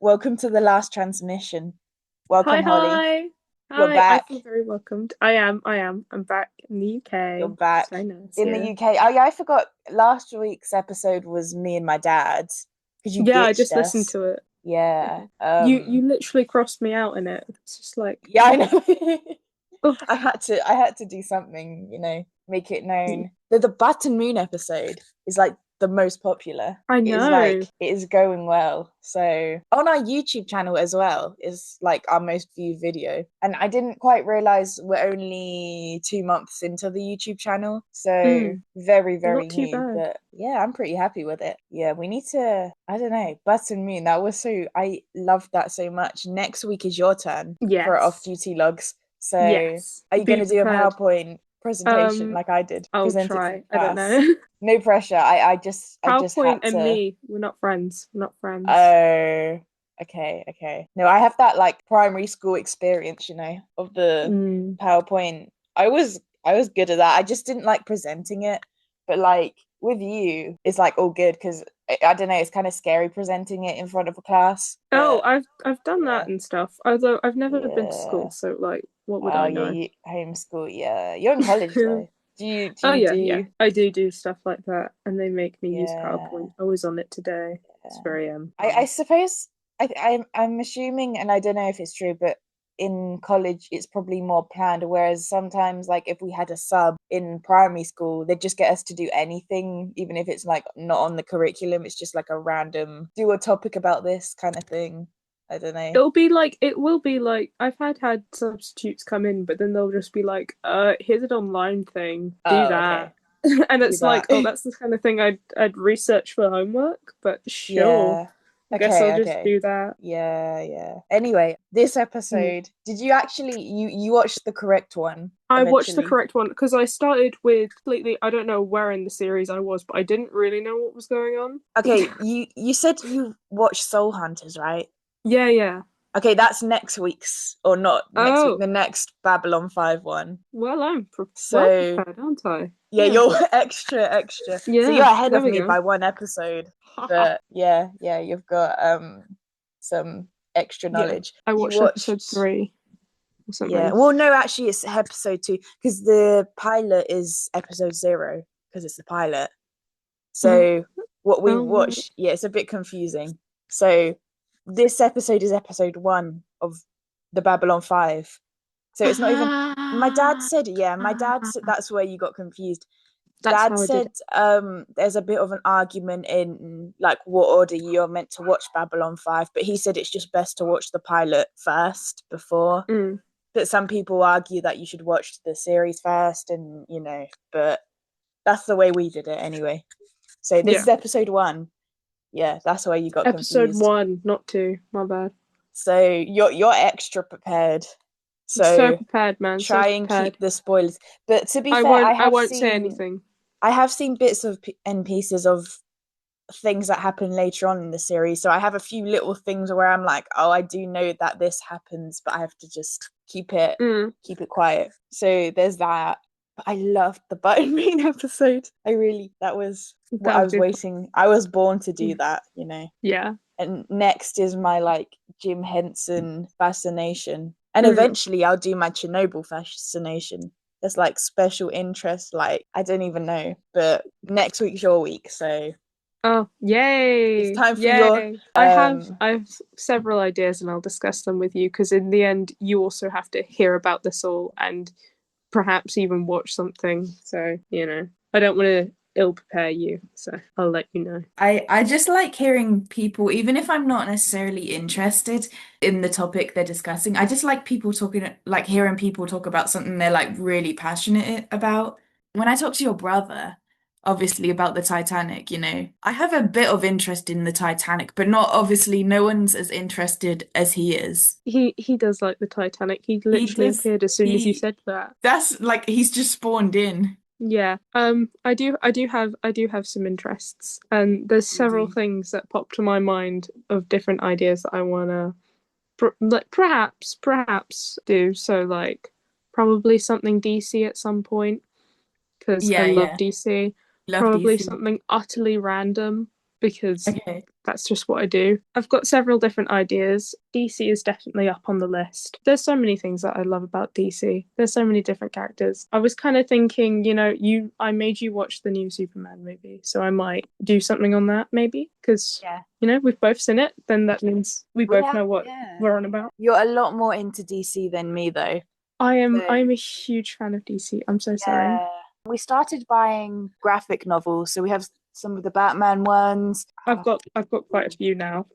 welcome to the last transmission. Hi, Welcome, Holly. hi. You're Hi, I back. feel very welcomed. I am. I'm back in the You're UK. It's back very nice in the here. UK. Oh yeah, I forgot. Last week's episode was me and my dad because you Yeah, I ditched just listened us. to it. Yeah. You literally crossed me out in it. It's just like, Yeah, I know. oh, I had to do something, make it known. The Button Moon episode is like the most popular. I It is like know. it is going well. So on our YouTube channel as well is like our most viewed video. And I didn't quite realize we're only 2 months into the YouTube channel. So Mm, very, not very too new. bad. But yeah, I'm pretty happy with it. Yeah, we need to, I don't know, Button Moon. I loved that so much. Next week is your turn for off Yes. duty logs. So, Yes. are you going Be to do a prepared. PowerPoint presentation Um, like I did? I'll Present it to the try. I don't class. know. No pressure. I just PowerPoint had and to. me, we're not friends. We're not friends. Oh, okay, okay. No, I have that like primary school experience, of the Mm. PowerPoint. I was good at that. I just didn't like presenting it, but like with you, it's like all good because I don't know. It's kind of scary presenting it in front of a class, Oh, but I've done that yeah, and stuff. Although I've never been to school, yeah. so like, what would Oh I yeah, know? you homeschool. Yeah, you're in college though. Do Oh you yeah, yeah. do? I do stuff like that, and they make me use Yeah, PowerPoint. I was on it today. It's yeah. very I suppose I'm assuming, and I don't know if it's true, but in college it's probably more planned. Whereas sometimes, like if we had a sub in primary school, they'd just get us to do anything, even if it's like not on the curriculum. It's just like a random do a topic about this kind of thing. I don't know. it will be like I've had substitutes come in, but then they'll just be like, here's an online thing, do Oh, that. okay. And Do it's like, that. oh, that's the kind of thing I'd research for homework, but sure. Yeah. I guess I'll Okay, just okay. do that. Yeah, yeah. Anyway, this Hmm. episode, did you actually you watched the correct one I watched the eventually? correct one because I started with completely, I don't know where in the series I was, but I didn't really know what was going on. Okay, you said you watched Soul Hunters, right? Yeah, yeah. Okay, that's next week's or not next week, Oh, the next Babylon 5 one. well, well So, prepared, aren't I? yeah, Yeah. you're extra extra. So you're Yeah, ahead there of we me go. by one episode. But yeah, yeah, you've got some extra Yeah. knowledge. I You watched episode watched. three or Yeah. something. Well, no, actually, it's episode 2 because the pilot is episode 0 because it's the pilot. Oh, So what we oh, watched, yeah, it's a bit confusing. So this episode is episode 1 of the Babylon 5. So it's not even. My dad ah, said, yeah, my dad said that's where you got confused. that's Dad how I did said it. there's a bit of an argument in like what order you're meant to watch Babylon 5, but he said it's just best to watch the pilot first before, Mm, but some people argue that you should watch the series first, and but that's the way we did it anyway. So this yeah. is episode 1. Yeah, that's why you got Episode confused. one, not two. My bad. So you're extra prepared. So So prepared, man. So try and keep prepared. the spoilers. But to be I fair, won't. I won't say anything. I have seen bits of and pieces of things that happen later on in the series. So I have a few little things where I'm like, oh, I do know that this happens, but I have to just Mm, keep it quiet. So there's that. But I loved the Button Bean episode. That was what that I was was good. waiting. I was born to do Mm, that. yeah. And next is my like Jim Henson fascination. And Mm. eventually I'll do my Chernobyl fascination. There's like special interest, like I don't even know. But next week's your week, so Oh, it's yay! time for your Yay! I have several ideas, and I'll discuss them with you because in the end, you also have to hear about this all and perhaps even watch something. So, I don't want to ill prepare you, so I'll let you know. I just like hearing people, even if I'm not necessarily interested in the topic they're discussing. I just like people talking, like hearing people talk about something they're like really passionate about. When I talk to your brother, obviously about the Titanic, I have a bit of interest in the Titanic, but not obviously no one's as interested as he is. He does like the Titanic. He He literally does, appeared as soon as you he, said that. that's like he's just spawned in. Yeah. I do have some interests, and there's You several do. things that pop to my mind of different ideas that I wanna like perhaps do. So like probably something DC at some point because I Yeah, love yeah. DC. Love Probably DC. something utterly random because Okay. that's just what I do. I've got several different ideas. DC is definitely up on the list. There's so many things that I love about DC. There's so many different characters. I was kind of thinking, I made you watch the new Superman movie, so I might do something on that maybe, because Yeah. we've both seen it. Then that means we both know what we're on about. You're a lot more into DC than me, though. I'm a huge fan of DC. I'm so sorry. We started buying graphic novels, so we have some of the Batman ones. I've got quite a few now.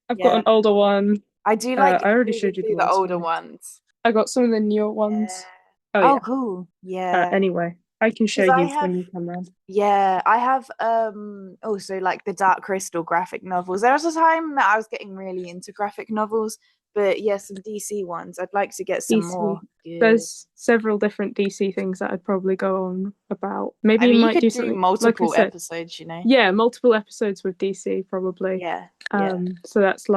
I've got an older one. I do like I already showed you the last older one. ones. I got some of the newer ones. Yeah. Oh, yeah. Cool. Yeah. Anyway, I can show 'Cause you I have- when you come round. Yeah, I have also like the Dark Crystal graphic novels. There was a time that I was getting really into graphic novels, but yeah, some DC ones. I'd like to get some DC. more. Good. There's several different DC things that I'd probably go on about. Maybe I mean, you you might could do do something multiple like I said. episodes, Yeah, multiple episodes with DC probably. Yeah. So that's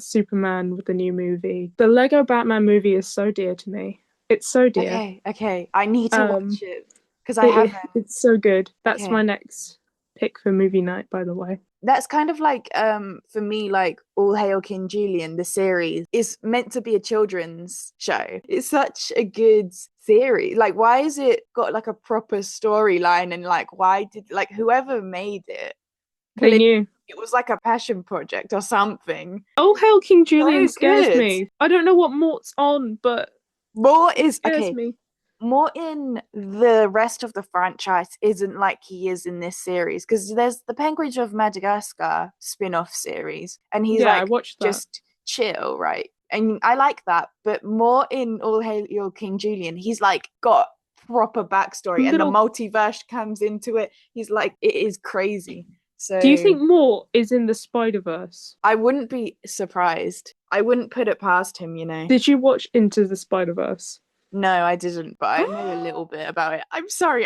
Superman with the new movie. The Lego Batman movie is so dear to me. It's so dear. Okay. I need to watch it because I It- haven't. It's so good. That's Okay. my next pick for movie night, by the way. That's kind of like for me, like All Hail King Julian, the series is meant to be a children's show. It's such a good series. Like, why is it got like a proper storyline, and like why did like whoever made it, They knew. it was like a passion project or something. Oh, Hail King Julian So scares good. me. I don't know what Mort's on, but More is scares okay. me. More in the rest of the franchise isn't like he is in this series, because there's the Penguins of Madagascar spin-off series, and he's Yeah, I like watched that. just chill, right? And I like that, but more in All Hail King Julian, he's like got proper backstory, and the multiverse comes into it. He's like, it is crazy. So Do you think Mort is in the Spider-Verse? I wouldn't be surprised. I wouldn't put it past him, Did you watch Into the Spider-Verse? No, I didn't, but I know a little bit about it. I'm sorry.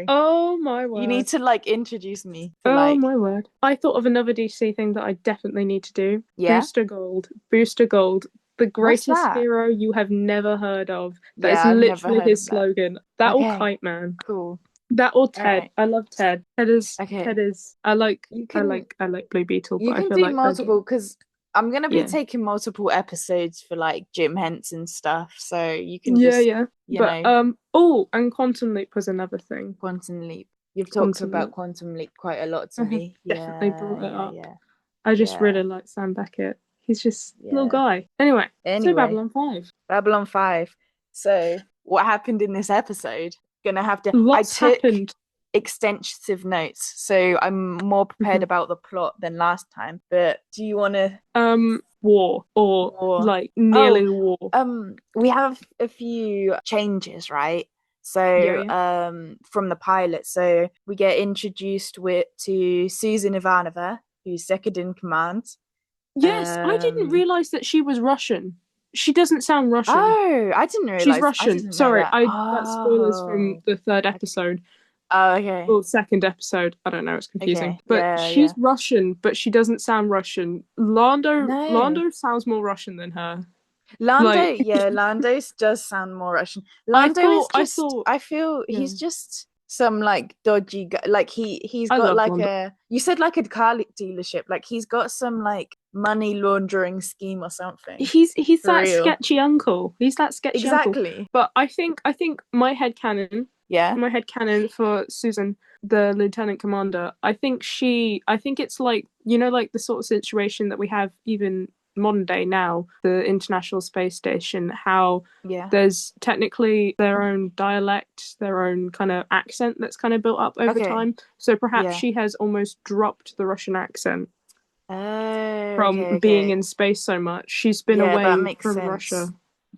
Oh my word. You need to like introduce me to, Oh my word. I thought of another DC thing that I definitely need to do. Yeah? Booster Gold. Booster Gold. The greatest that? hero you have never heard of. That Yeah, is I've never literally heard his of that. slogan. That or Okay. Kite Man. Cool. That or Ted. Alright. I love Ted. Ted is I like Blue Beetle, You but I can feel do like multiple, because I'm gonna be Yeah. taking multiple episodes for like Jim Henson stuff, so you can Yeah, just yeah. you But know, and Quantum Leap was another thing. Quantum Leap. You've talked Quantum about Leap. Quantum Leap quite a lot to I have me. definitely brought it up. Yeah. I just Yeah. really like Sam Beckett. He's just a little Yeah. guy. Anyway, so Anyway. Babylon 5. Babylon 5. So what happened in this episode? Gonna have to Lots I took happened. extensive notes, so I'm more prepared about the plot than last time. But do you want to War or War. like nearly war? We have a few changes, right? So from the pilot, so we get introduced to Susan Ivanova, who's second in command. Yes, I didn't realize that she was Russian. She doesn't sound Russian. Oh, I didn't realize. She's Russian. Sorry, that. That's spoilers from the third episode. Oh, okay. Or second episode. I don't know, it's confusing. Okay. But Yeah, she's Russian, but she doesn't sound Russian. Lando sounds more Russian than her. Lando does sound more Russian. I feel he's just some like dodgy guy. Like he's got like Lando. You said like a car dealership. Like he's got some like money laundering scheme or something. He's that sketchy uncle. He's that sketchy uncle. Exactly. But I think my headcanon. Yeah. My headcanon for Susan, the lieutenant commander. I think it's like, like the sort of situation that we have even modern day now, the International Space Station, how there's technically their own dialect, their own kind of accent that's kind of built up over time. So perhaps she has almost dropped the Russian accent from being in space so much. She's been away from Russia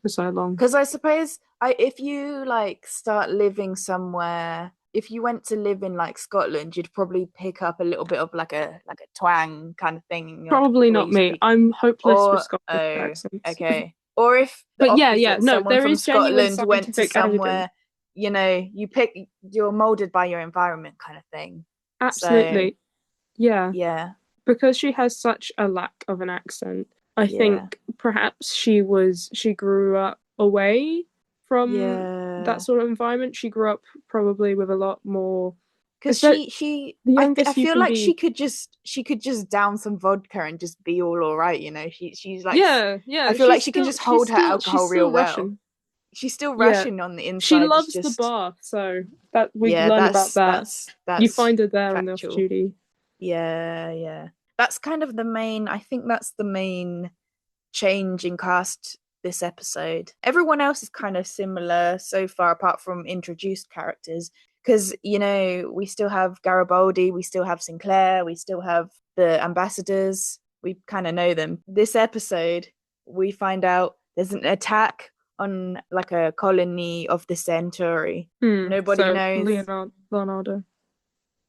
for so long. Because I suppose if you like start living somewhere, if you went to live in like Scotland, you'd probably pick up a little bit of like a twang kind of thing. Probably not me. I'm hopeless with Scottish accents. Okay. Or if there someone from is genuine Scotland went to somewhere, evidence. you're molded by your environment kind of thing. Absolutely. So, yeah. Because she has such a lack of an accent. I think perhaps she grew up away from that sort of environment. She grew up probably with a lot more because Is that the I youngest you feel can like be? she could just down some vodka and just be all right, you know. She's like Yeah, I yeah. feel like she can just hold her She's alcohol real still well. Russian. She's still Yeah, Russian on the she inside. It's loves the just bar, so that we yeah, learn about that. You that's find her there on the off factual. duty. Yeah, yeah. That's kind of the main. I think that's the main change in cast this episode. Everyone else is kind of similar so far, apart from introduced characters. Because, you know, we still have Garibaldi, we still have Sinclair, we still have the ambassadors. We kind of know them. This episode, we find out there's an attack on like a colony of the Centauri. Nobody So knows. Leonardo.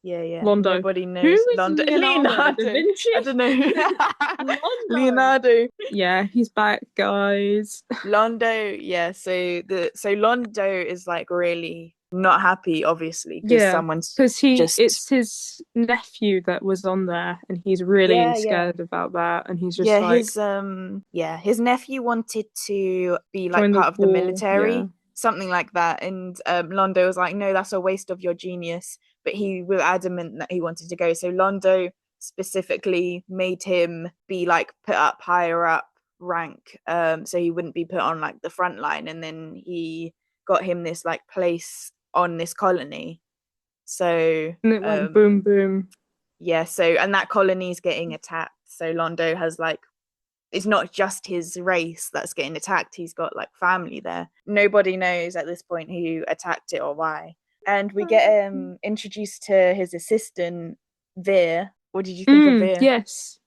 Yeah, yeah. Londo. Nobody Who knows. is Londo. Leonardo? Da Leonardo. Vinci? I don't know. Londo. Leonardo. Yeah, he's back, guys. Londo, yeah. So Londo is like really not happy, obviously, because Yeah, someone's because just it's his nephew that was on there, and he's really yeah, scared about that, and he's just yeah. like His nephew wanted to be like join the part of the war. Yeah, military, something like that, and Londo was like, no, that's a waste of your genius. But he was adamant that he wanted to go. So Londo specifically made him be like put up higher up rank, so he wouldn't be put on like the front line, and then he got him this like place on this colony. So and it went boom, boom. yeah, so and that colony's getting attacked. So Londo has like it's not just his race that's getting attacked. He's got like family there. Nobody knows at this point who attacked it or why. And we get introduced to his assistant, Veer. What did you think of Veer? Yes.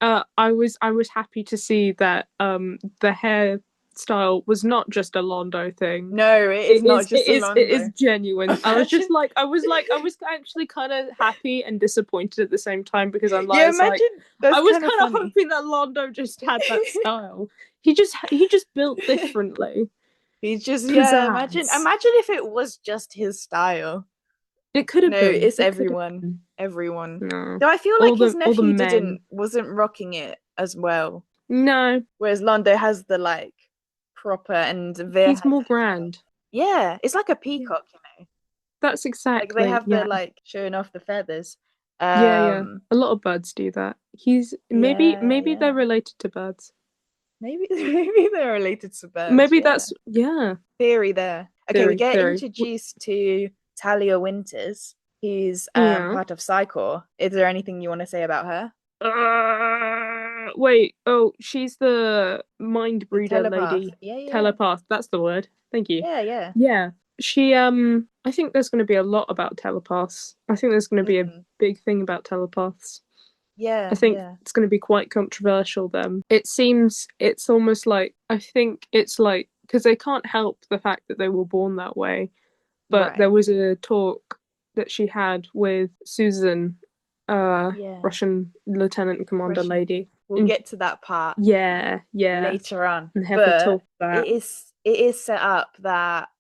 I was happy to see that the hairstyle was not just a Londo thing. No, it is not just a Londo. It is genuine. I was actually kind of happy and disappointed at the same time because I'm like, yeah, imagine that's I was kind of hoping that Londo just had that style. He just built differently. He's just Pizzazz. imagine if it was just his style. It could have been. It's everyone. Everyone. No. Though I feel like his nephew wasn't rocking it as well. No. Whereas Londo has the like proper and Veer he's more grand. Yeah, it's like a peacock, you know. That's exactly. Like they have the like showing off the feathers. Yeah. A lot of birds do that. He's maybe they're related to birds. Maybe they're related to birds. Maybe that's theory there. Okay, we get theory. introduced to Talia Winters. He's part of Psycor. Is there anything you want to say about her? Wait. Oh, she's the mind breeder lady. Yeah. Telepath. That's the word. Thank you. Yeah. Yeah. She. I think there's going to be a lot about telepaths. I think there's going to be a big thing about telepaths. Yeah. I think it's going to be quite controversial then. It seems it's almost like I think it's like because they can't help the fact that they were born that way. But there was a talk that she had with Susan, Russian lieutenant commander lady. We'll get to that part. Yeah. Later on. And have to talk about it is set up that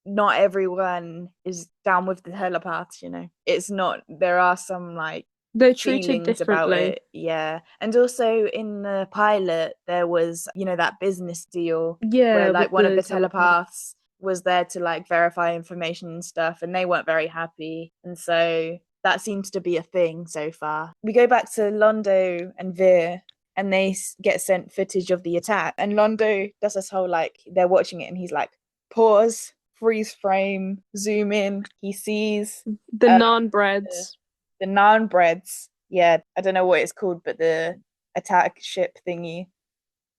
not everyone is down with the telepaths, you know. It's not. There are some like they're treated differently. About it. Yeah. And also in the pilot there was, you know, that business deal where like one of the telepaths was there to like verify information and stuff, and they weren't very happy, and so that seems to be a thing so far. We go back to Londo and Veer, and they get sent footage of the attack, and Londo does this whole like they're watching it and he's like pause, freeze frame, zoom in. He sees the naan breads. The naan breads. Yeah, I don't know what it's called, but the attack ship thingy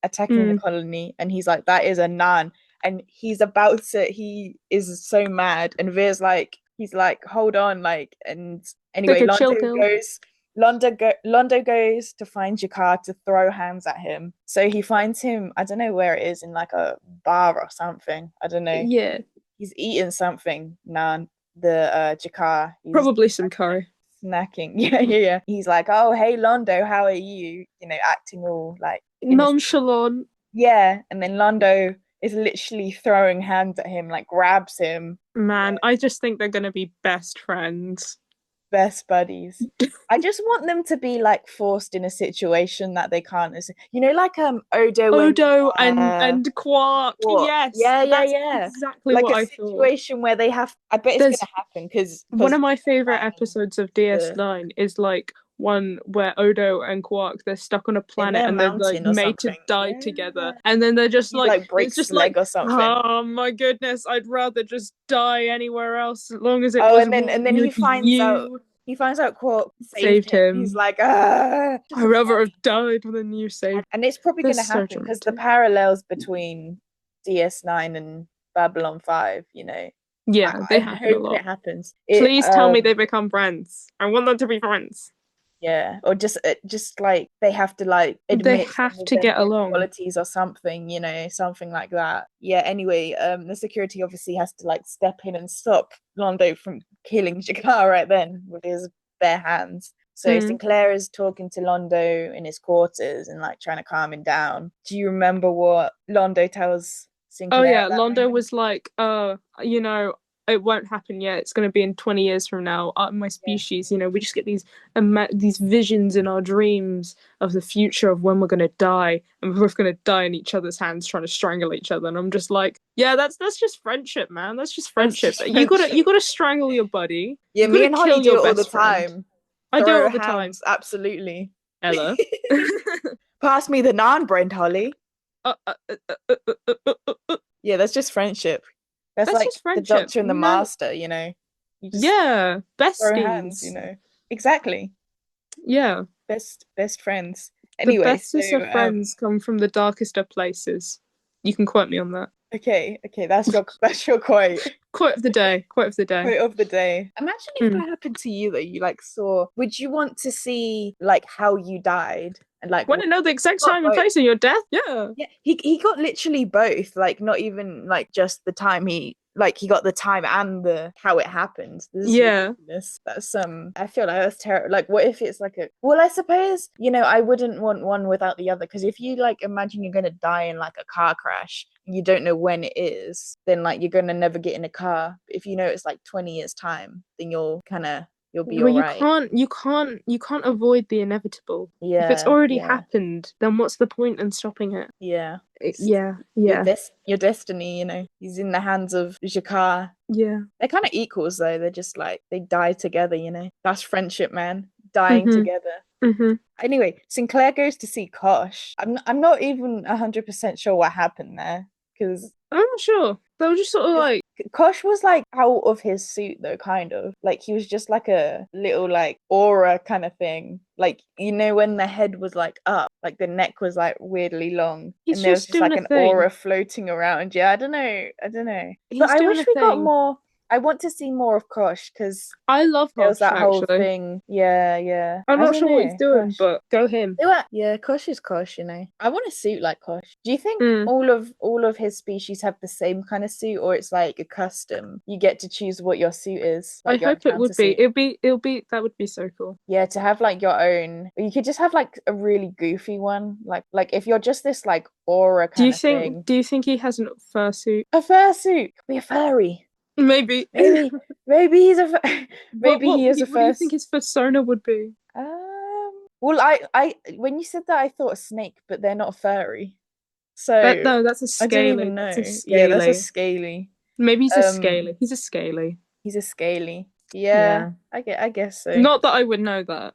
attacking the colony, and he's like, that is a naan. And he is so mad, and Veer's like, he's like, hold on, like, and anyway, Londo goes to find G'Kar to throw hands at him. So he finds him, I don't know where it is, in like a bar or something. I don't know. Yeah. He's eating something, the G'Kar. Probably some curry. Snacking. Yeah. He's like, oh, hey, Londo, how are you? You know, acting all like nonchalant. Yeah, and then Londo is literally throwing hands at him, like grabs him. Man, I just think they're gonna be best friends. best buddies. I just want them to be like forced in a situation that they can't. You know, like Odo and Quark. Quark. Yes, Yeah. that's exactly Like what a I thought. situation where they have. I bet it's There's gonna happen because one of my favorite episodes of DS9 is like one where Odo and Quark, they're stuck on a planet their and they're like mountain or made to something. die Yeah. together, and then they're just He like like it's breaks just his leg like, or something. oh my goodness, I'd rather just die anywhere else as long as it Oh, was and then he finds out you Quark saved saved him. He's him. like, ah. I'd rather have died than you saved. And it's probably going to That's so happen because the dramatic. parallels between DS9 and Babylon 5, you know, Yeah, I they happen a hope lot. it happens. Please tell me they become friends. I want them to be friends. Yeah, or just like they have to like They admit have some of to their get good along. qualities or something, you know, something like that. Yeah, anyway, the security obviously has to like step in and stop Londo from killing Jakar right then with his bare hands. So Sinclair is talking to Londo in his quarters and like trying to calm him down. Do you remember what Londo tells Sinclair? Oh yeah, Londo was like, you know, it won't happen yet. It's going to be in 20 years from now. My species, you know, we just get these visions in our dreams of the future of when we're going to die, and we're both going to die in each other's hands trying to strangle each other. And I'm just like, yeah, that's just friendship, man. That's just friendship. You gotta strangle your buddy. Yeah, me and Holly do it all the time. I do it all the time. Absolutely. Ella. Pass me the naan bread, Holly. Yeah, that's just friendship. That's like just friendship. The Doctor and the Master, you know. You just besties. throw hands, you know. Exactly. Yeah. Best friends. Anyway, the bestest of friends come from the darkest of places. You can quote me on that. Okay, that's your quote. Quote of the day. Quote of the day. Imagine if that happened to you, that you like saw. Would you want to see like how you died and like want to know the exact time and place of your death? Yeah. Yeah. He got literally both. Like not even like just the time he got the time and the how it happened. Ridiculous. That's I feel like that's terrible. Like what if it's like I suppose, you know, I wouldn't want one without the other, because if you like imagine you're gonna die in like a car crash, you don't know when it is, then like you're gonna never get in a car. If you know it's like 20 years time, then you'll be all right. You can't avoid the inevitable. Yeah. If it's already happened, then what's the point in stopping it? Yeah. Your destiny, you know. He's in the hands of Jakar. Yeah. They're kind of equals though. They're just like they die together, you know. That's friendship, man. Dying together. Anyway, Sinclair goes to see Kosh. I'm not even 100% sure what happened there, because I'm not sure. They were just sort of like Kosh was like out of his suit though, kind of like he was just like a little like aura kind of thing, like, you know, when the head was like up, like the neck was like weirdly long, and there was just like an aura floating around. Yeah, I don't know, but I wish we got more. I want to see more of Kosh, because I love Kosh. There was that whole thing. Yeah. I'm not sure what he's doing, but go him. Yeah, Kosh is Kosh, you know. I want a suit like Kosh. Do you think all of his species have the same kind of suit, or it's like a custom? You get to choose what your suit is. Like I hope it would be. It'll be. That would be so cool. Yeah, to have like your own. You could just have like a really goofy one. Like if you're just this like aura kind of thing. Do you think he has a fursuit? A fursuit? Could be a furry. Maybe he's a he is a what do you think his persona would be? Well, I when you said that, I thought a snake, but they're not furry. So no, that's a scaly. I don't even know. Yeah, that's a scaly. Maybe he's a scaly. He's a scaly. He's a scaly. Yeah. I guess so. Not that I would know that.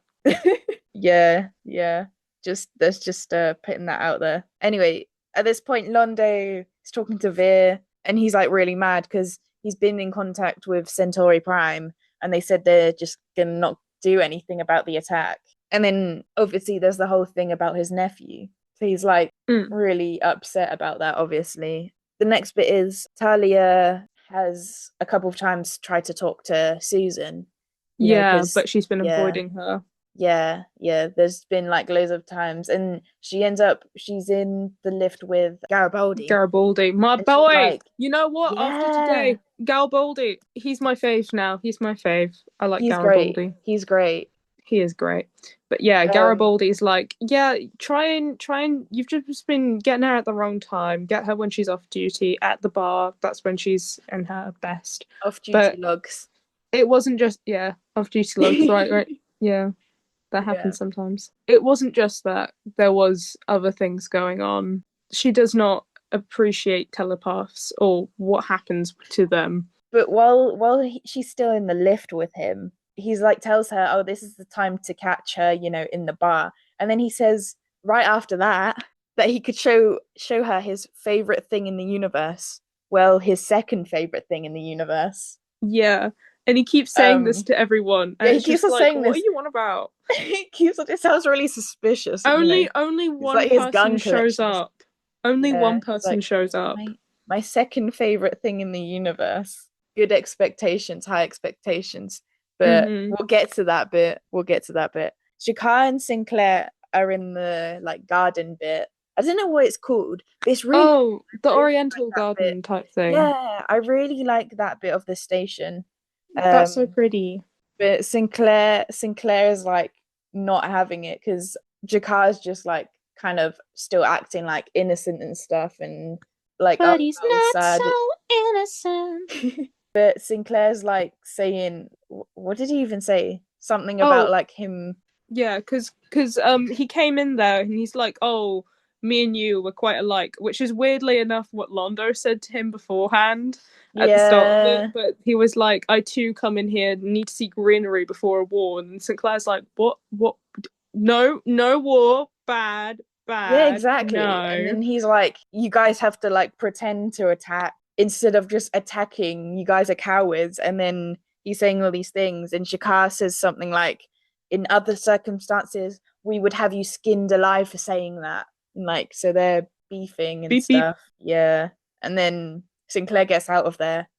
Yeah. Just putting that out there. Anyway, at this point, Londo is talking to Veer, and he's like really mad because he's been in contact with Centauri Prime, and they said they're just gonna not do anything about the attack. And then obviously there's the whole thing about his nephew. So he's like really upset about that, obviously. The next bit is Talia has a couple of times tried to talk to Susan. But she's been avoiding her. Yeah. There's been like loads of times, and she's in the lift with Garibaldi, my boy. Like, you know what? After today, Garibaldi, he's my fave now. He's my fave. I like Garibaldi. He's great. He is great. But yeah, Garibaldi's like, try and you've just been getting her at the wrong time. Get her when she's off duty at the bar. That's when she's in her best. Off duty logs. It wasn't just off-duty locals, right? Yeah, that Yeah. happens sometimes. It wasn't just that. There was other things going on. She does not appreciate telepaths or what happens to them. But she's still in the lift with him, he's like tells her, "Oh, this is the time to catch her, in the bar." And then he says right after that he could show her his favorite thing in the universe. Well, his second favorite thing in the universe. Yeah, and he keeps saying this to everyone, and Yeah, he it's keeps just on like, saying what are this. you on about? He keeps on. It sounds really suspicious. Only It's one like his person gun shows collection. up. Only Yeah, one he's person like, shows up. my second favorite thing in the universe. Good expectations, high expectations. But we'll get to that bit. G'Kar and Sinclair are in the like garden bit. I don't know what it's called, but it's really the Oriental Garden bit. type thing. Yeah, I really like that bit of the station. That's so pretty. But Sinclair is like not having it because G'Kar's just like kind of still acting like innocent and stuff, and like, but he's not sad. so innocent. But Sinclair's like saying, what did he even say? Something about like him. Yeah, because he came in there and he's like, "Oh, me and you were quite alike," which is weirdly enough what Londo said to him beforehand at the start of it. But he was like, "I too come in here, need to see greenery before a war," and Sinclair's like, "What? No, no war, bad." Yeah, exactly. No. And then he's like, "You guys have to like pretend to attack instead of just attacking. You guys are cowards." And then he's saying all these things, and G'Kar says something like, "In other circumstances, we would have you skinned alive for saying that." And like, so they're beefing and beep, stuff. Beep. Yeah. And then Sinclair gets out of there,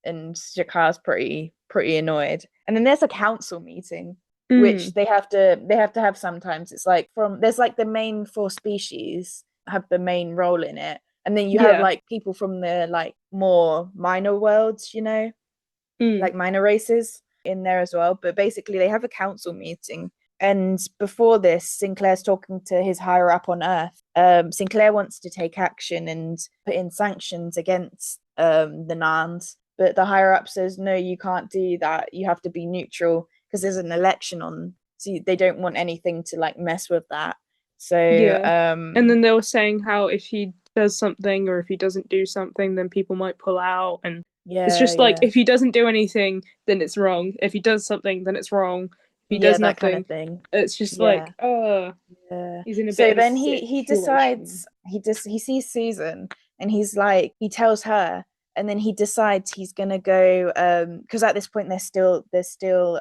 and G'Kar's pretty annoyed. And then there's a council meeting, which they have to have sometimes. It's like there's like the main 4 species have the main role in it, and then you have like people from the like more minor worlds, like minor races in there as well. But basically they have a council meeting, and before this Sinclair's talking to his higher up on Earth. Sinclair wants to take action and put in sanctions against the Narns, but the higher up says, no, you can't do that, you have to be neutral because there's an election on, so they don't want anything to like mess with that. So and then they were saying how if he does something or if he doesn't do something, then people might pull out, and it's just like if he doesn't do anything, then it's wrong. If he does something, then it's wrong. If he does nothing, kind of thing. It's just like, he's in a bit. So then he decides he sees Susan, and he's like, he tells her. And then he decides he's gonna go because at this point there's still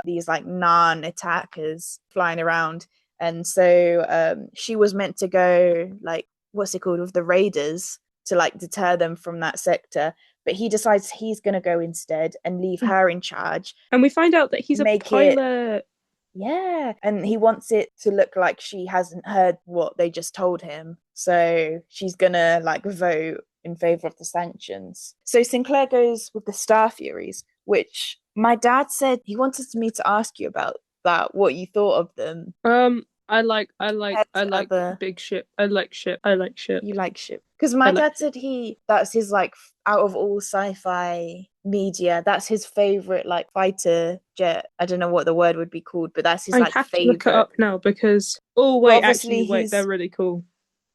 these like Narn attackers flying around, and so she was meant to go like, what's it called, with the raiders to like deter them from that sector, but he decides he's gonna go instead and leave her in charge. And we find out that he's a pilot. Yeah, and he wants it to look like she hasn't heard what they just told him, so she's gonna like vote in favor of the sanctions. So Sinclair goes with the Star Furies, which my dad said he wanted me to ask you about that, what you thought of them. I like big ship. I like ship. You like ship? Because my dad said that's his like, out of all sci-fi media, that's his favorite like fighter jet. I don't know what the word would be called, but that's his like favorite. I have to look it up now because they're really cool.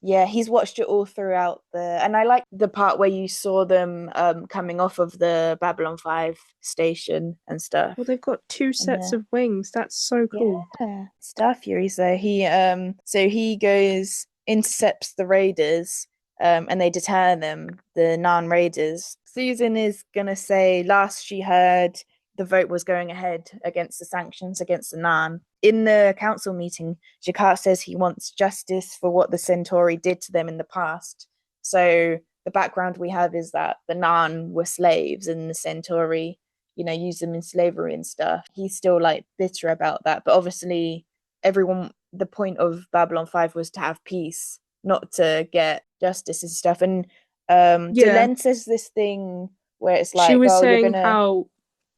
Yeah, he's watched it all throughout and I like the part where you saw them coming off of the Babylon 5 station and stuff. Well, they've got 2 sets of wings. That's so cool. Yeah. Star Furies though. He goes, intercepts the raiders, and they deter them, the Narn raiders. Susan is gonna say last she heard the vote was going ahead against the sanctions against the Narn. In the council meeting, G'Kar says he wants justice for what the Centauri did to them in the past. So the background we have is that the Narn were slaves and the Centauri, used them in slavery and stuff. He's still like bitter about that. But obviously the point of Babylon 5 was to have peace, not to get justice and stuff. And Delenn says this thing where it's like, she was saying how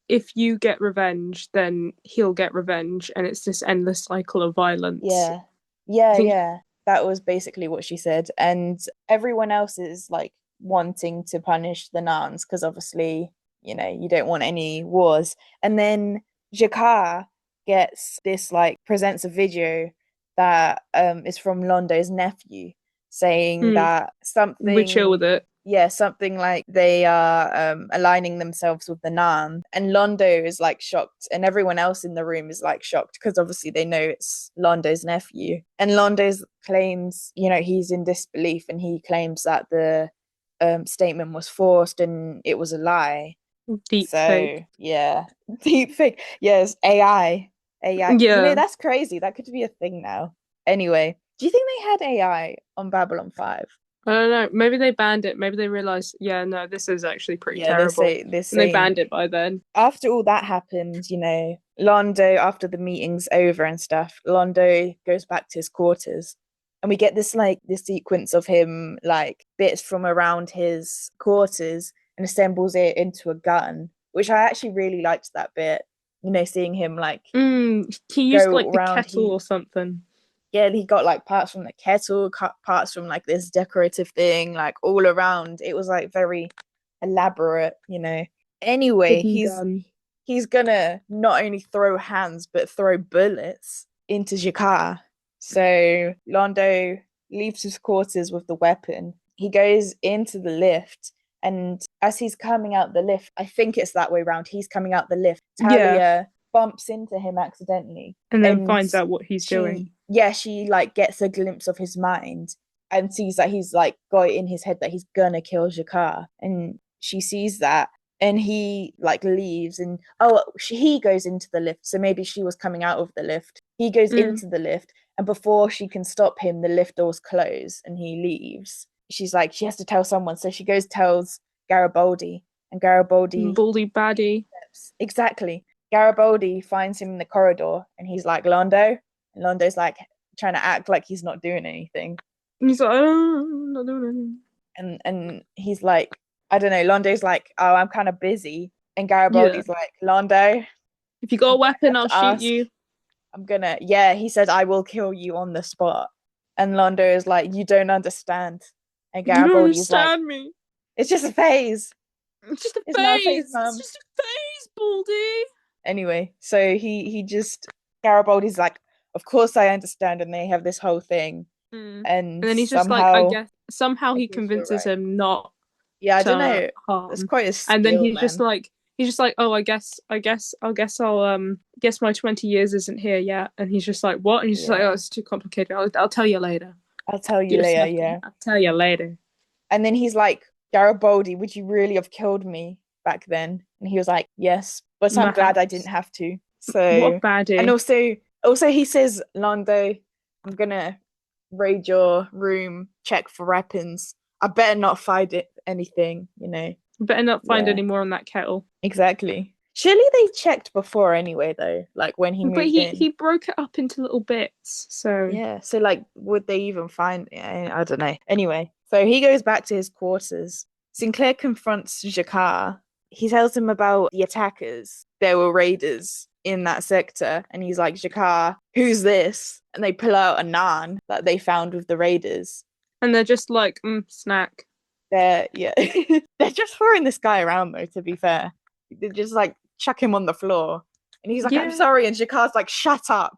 if you get revenge, then he'll get revenge, and it's this endless cycle of violence. Yeah. That was basically what she said. And everyone else is like wanting to punish the Narns because obviously you don't want any wars. And then Jakar gets this like presents a video that is from Londo's nephew saying Mm, that we're chill with it. something like they are aligning themselves with the Nan. And Londo is like shocked, and everyone else in the room is like shocked because obviously they know it's Londo's nephew. And Londo claims, he's in disbelief, and he claims that the statement was forced and it was a lie. Deep So fake. yeah, deep fake. Yes, AI. AI. Yeah. That's crazy. That could be a thing now. Anyway, do you think they had AI on Babylon 5? I don't know. Maybe they banned it. Maybe they realized, yeah, no, this is actually pretty Yeah, terrible. they're And they saying banned it by then. after all that happened, Londo, after the meeting's over and stuff, Londo goes back to his quarters. And we get this sequence of him like bits from around his quarters and assembles it into a gun, which I actually really liked that bit. Seeing him like He used go like the around. kettle or something. Yeah, he got like parts from the kettle, parts from like this decorative thing, like all around. It was like very elaborate. Anyway, Hidden gun. he's gonna not only throw hands but throw bullets into Jakar. So Londo leaves his quarters with the weapon. He goes into the lift, and as he's coming out the lift, I think it's that way round. He's coming out the lift. Talia bumps into him accidentally, and then finds out what he's doing. Yeah, she like gets a glimpse of his mind and sees that he's like got it in his head that he's gonna kill Jakar, and she sees that. And he like leaves, and he goes into the lift. So maybe she was coming out of the lift. He goes into the lift, and before she can stop him, the lift doors close and he leaves. She's like, she has to tell someone. So she tells Garibaldi, and Garibaldi. Baldy baddie. Exactly. Garibaldi finds him in the corridor, and he's like, Londo. And Londo's like trying to act like he's not doing anything. And he's like, oh, I'm not doing anything. And he's like, I don't know, Londo's like, oh, I'm kind of busy. And Garibaldi's like, Londo, if you got a weapon, I'll shoot you. He said, I will kill you on the spot. And Londo is like, you don't understand. And Garibaldi's like, me. It's just a phase. It's just a phase. It's just a phase, Baldy. Anyway, so Garibaldi's like, of course I understand. And they have this whole thing. And then he's just like, I guess somehow he convinces him not. Yeah, I don't know. Harm. It's quite a skill, and then he's man. just like, oh, I guess I'll guess my 20 years isn't here yet. And he's just like, what? And he's just like, oh, it's too complicated. I'll tell you later. I'll tell you later, yeah. I'll tell you later. And then he's like, Garibaldi, would you really have killed me back then? And he was like, yes, but I'm glad I didn't have to. So what baddie. And also he says, Londo, I'm gonna raid your room, check for weapons. I better not find anything, Better not find any more on that kettle. Exactly. Surely they checked before anyway, though, like when he moved in. But he broke it up into little bits, so... Yeah, so like, would they even find... I don't know. Anyway, so he goes back to his quarters. Sinclair confronts Jakar. He tells him about the attackers. There were raiders in that sector, and he's like, Jakar, who's this? And they pull out a Nan that they found with the raiders. And they're just like, snack. They're just throwing this guy around, though, to be fair. They just like chuck him on the floor, and he's like, I'm sorry, and Jakar's like, shut up.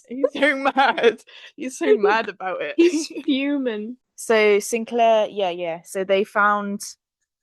He's so mad. He's so mad about it. He's fuming. So Sinclair, so they found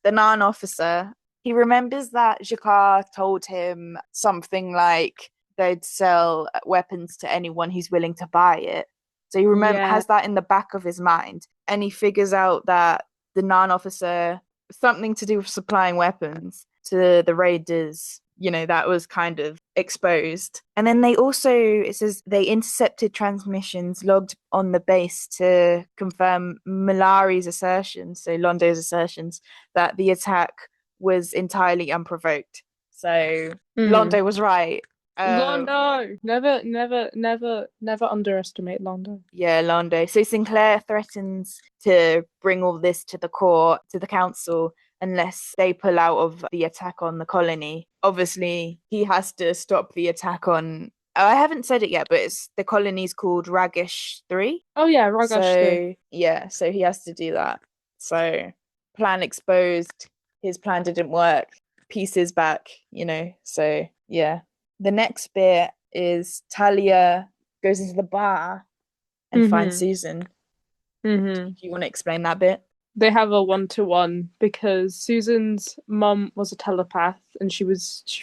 the Nan officer. He remembers that Jakar told him something like they'd sell weapons to anyone who's willing to buy it. So he has that in the back of his mind, and he figures out that the Nan officer, something to do with supplying weapons to the raiders, that was kind of exposed. And then it says they intercepted transmissions logged on the base to confirm Malari's assertions, so Londo's assertions, that the attack was entirely unprovoked. So Londo was right. Londo! Never underestimate Londo. Yeah, Londo. So Sinclair threatens to bring all this to the court, to the council, unless they pull out of the attack on the colony. Obviously, he has to stop the attack on... I haven't said it yet, but the colony's called Ragesh 3. Oh yeah, Ragesh 3. Yeah, so he has to do that. So, plan exposed. His plan didn't work. pieces back, you know. So yeah. The next bit is Talia goes into the bar and finds Susan. Mm-hmm. Do you want to explain that bit? They have a 1-to-1 because Susan's mum was a telepath, and she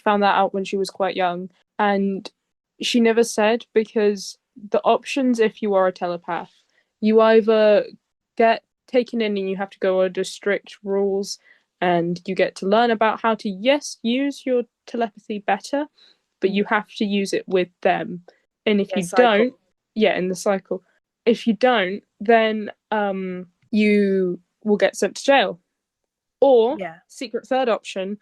found that out when she was quite young, and she never said, because the options if you are a telepath, you either get taken in and you have to go under strict rules, and you get to learn about how to use your telepathy better, but you have to use it with them, and if you don't, in the cycle, if you don't, then you will get sent to jail. Or secret third option,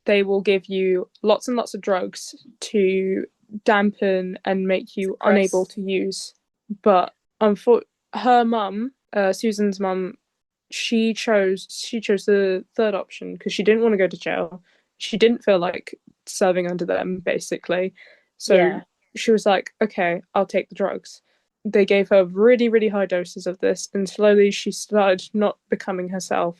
they will give you lots and lots of drugs to dampen and make you unable to use. But her mum, Susan's mum, she chose the third option because she didn't want to go to jail. She didn't feel like serving under them, basically. So she was like, okay, I'll take the drugs. They gave her really, really high doses of this, and slowly she started not becoming herself.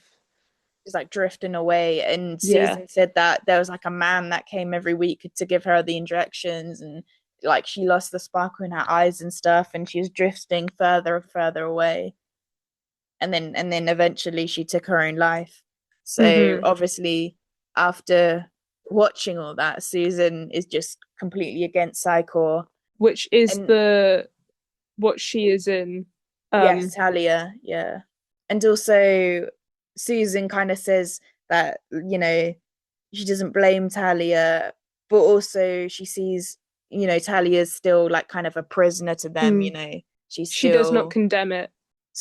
She's like drifting away, and Susan said that there was like a man that came every week to give her the injections, and like she lost the sparkle in her eyes and stuff, and she was drifting further and further away. And then eventually she took her own life. So obviously after watching all that, Susan is just completely against Psychor, which is what she is in. Yes, Talia, yeah. And also Susan kind of says that, you know, she doesn't blame Talia, but also she sees, you know, Talia's still like kind of a prisoner to them, you know. She does not condemn it.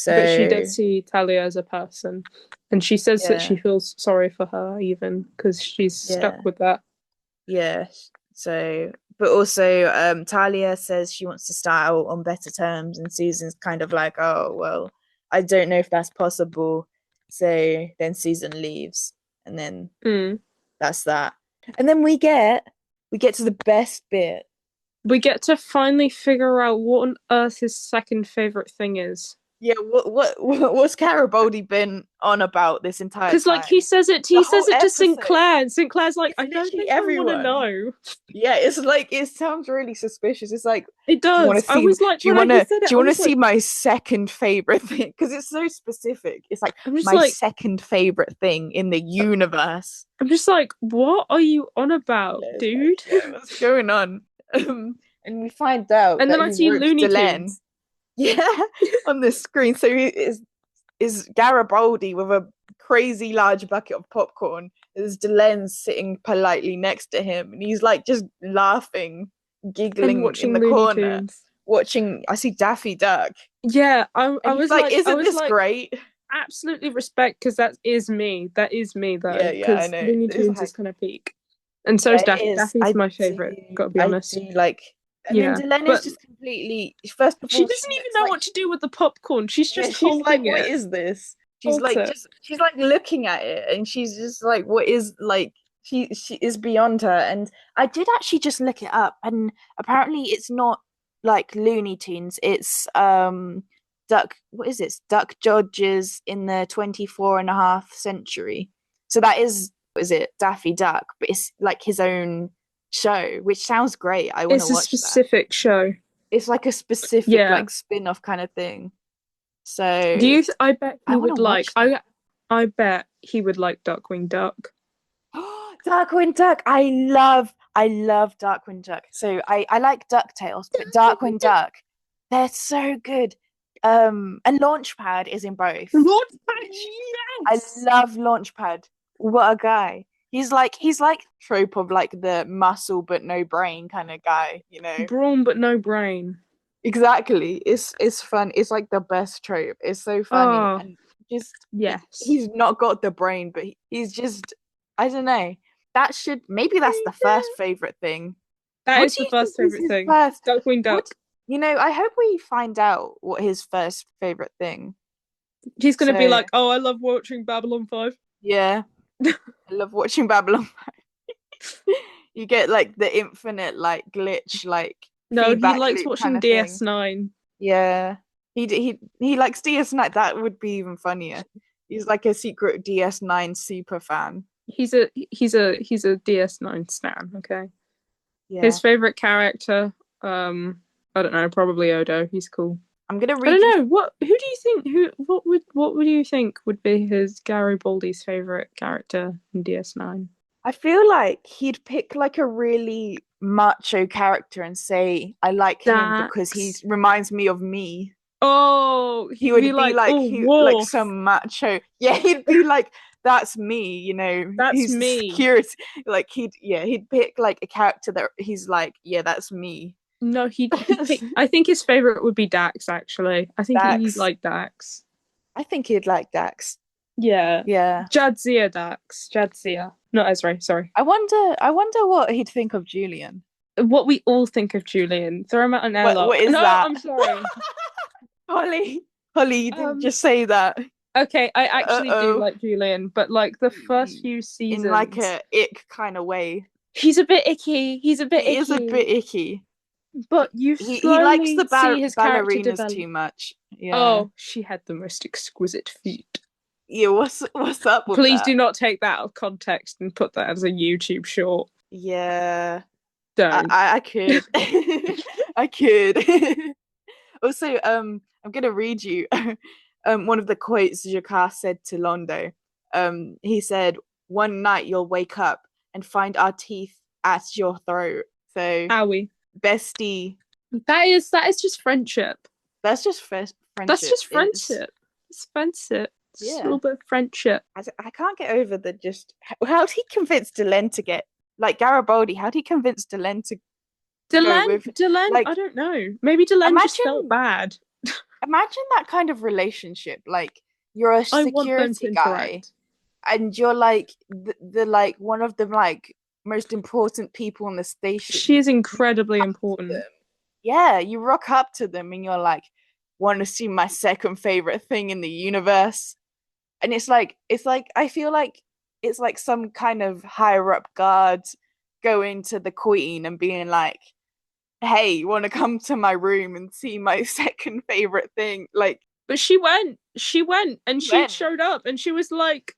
But she does see Talia as a person. And she says that she feels sorry for her even because she's stuck with that. Yeah. So, but also Talia says she wants to start out on better terms, and Susan's kind of like, oh, well, I don't know if that's possible. So then Susan leaves, and then that's that. And then we get to the best bit. We get to finally figure out what on earth his second favorite thing is. Yeah, what's Garibaldi been on about this entire time? Because like he says it to Sinclair, and Sinclair's like, I don't think everyone want to know. Yeah, it's like it sounds really suspicious. It's like it does. Do you want to see my second favorite thing? Because it's so specific. It's like my second favorite thing in the universe. I'm just like, what are you on about, dude? Like, what's going on? And we find out, and then I see Looney Tunes. Yeah, on the screen. So he is Garibaldi with a crazy large bucket of popcorn. There's Delenn sitting politely next to him, and he's like just laughing, giggling in the Looney corner. Tunes. Watching, I see Daffy Duck. Yeah, I was like, isn't this great? Absolutely respect, because that is me. That is me, though. Yeah, I know. Looney Tunes is kind of peak, and so is Daffy. Daffy's my favorite. Got to be honest. And then Delenn is just completely. First of all, she doesn't even know what to do with the popcorn. She's just holding like, it. What is this? She's she's like looking at it, and she's just like, what is like? She is beyond her. And I did actually just look it up, and apparently it's not like Looney Tunes. It's Duck. What is it? Duck Dodgers in the 24.5 century. So that is it Daffy Duck? But it's like his own show, which sounds great. I want to watch that. It's a specific show. It's like a specific like spin-off kind of thing. So I bet he would like I bet he would like Darkwing Duck. Darkwing Duck. I love Darkwing Duck. So I like DuckTales, but Darkwing Duck, they're so good. And Launchpad is in both. Launchpad, yes! I love Launchpad. What a guy. He's like trope of like the muscle but no brain kind of guy, you know. Brawn but no brain. Exactly. It's fun. It's like the best trope. It's so funny. And just he's not got the brain, but he's just, I don't know. That's the first favorite thing. That is the first favorite thing. Darkwing Duck. You know, I hope we find out what his first favorite thing. He's gonna be like, oh, I love watching Babylon 5. Yeah. I love watching Babylon 5. You get like the infinite like glitch like. No, he likes watching DS9. Yeah. He likes DS9. That would be even funnier. He's like a secret DS9 super fan. He's a DS9 stan, okay? Yeah. His favorite character, I don't know, probably Odo. He's cool. I'm gonna I read don't you. know. Who do you think what would you think would be his Garibaldi's favorite character in DS9? I feel like he'd pick like a really macho character and say, I like him because he Dax. reminds me of me. Oh, He he'd be would be like, like oh, he like Worf, some macho. Yeah, he'd be like, that's me, you know, that's he's the me. security. Like he'd pick like a character that he's like, yeah, that's me. No, he'd pick. I think his favorite would be Dax. Actually, I think he'd Dax. like Dax. I think he'd like Dax. Yeah, Yeah. Jadzia Dax. Jadzia, not Ezra. Sorry. I wonder what he'd think of Julian. What we all think of Julian. Throw him out an airlock. What is No, that? I'm sorry. Holly, you didn't Um. just say that. Okay, I actually do Uh-oh. like Julian, but like the first few In like seasons, a ick kind of way. he's a bit icky. He's a bit He is a icky. bit icky. But you He likes the slowly see his character ballerinas develop. too much. Yeah. Oh, she had the most exquisite feet. Yeah, what's up with Please that? do not take that out of context and put that as a YouTube short. Yeah. Don't. I could. I could. Also, I'm gonna read you one of the quotes Jacquard said to Londo. He said, "One night you'll wake up and find our teeth at your throat." So, Owie. bestie, That is just friendship. that's just friendship. That's just It's, friendship. It's friendship. It's just a yeah. little bit of friendship. I can't get over the just. How'd he convince Delenn to get like Garibaldi? How'd he convince Delenn to go with Delenn, like? I don't know. Maybe Delenn just felt Imagine, bad. imagine that kind of relationship. Like you're a I want them to security guy, interact. and you're like the like one of the like most important people on the station. She is incredibly important. Yeah, you rock up to them and you're like, want to see my second favorite thing in the universe. And it's like I feel like it's like some kind of higher up guard going to the queen and being like, hey, you want to come to my room and see my second favorite thing? Like, But she went, and she when? showed up, and she was like,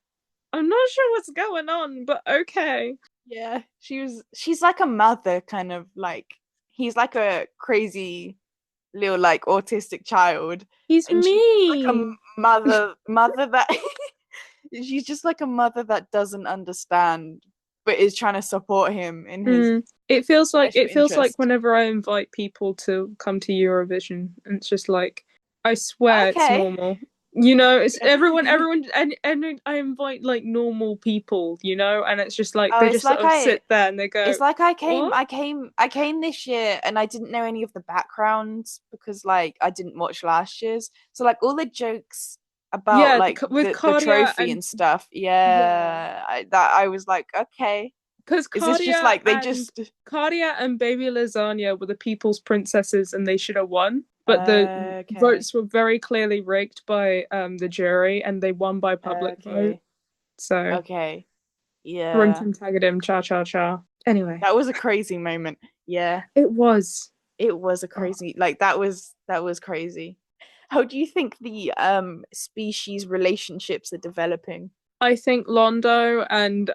"I'm not sure what's going on, but okay." Yeah, she's like a mother, kind of like he's like a crazy little like autistic child. He's And she's like a mean. mother that she's just like a mother that doesn't understand but is trying to support him in his It feels like special interest. whenever I invite people to come to Eurovision, and it's just like, I swear it's Okay. normal. You know, it's everyone, and I invite like normal people, you know, and it's just like Oh, they it's just like sort of sit there and they go, it's like "What?" I came this year and I didn't know any of the backgrounds because like I didn't watch last year's. So like all the jokes about Yeah, like with the Cardia trophy and and stuff. yeah, I was like, okay. because Is this just like they just Cardia and Baby Lasagna were the people's princesses, and they should have won. But the okay. votes were very clearly rigged by the jury, and they won by public vote. Okay. So Okay. Yeah. Runtum Tagadim, cha cha cha. Anyway, That was a crazy moment. Yeah. it was. It was a crazy like that was crazy. How do you think the species relationships are developing? I think Londo and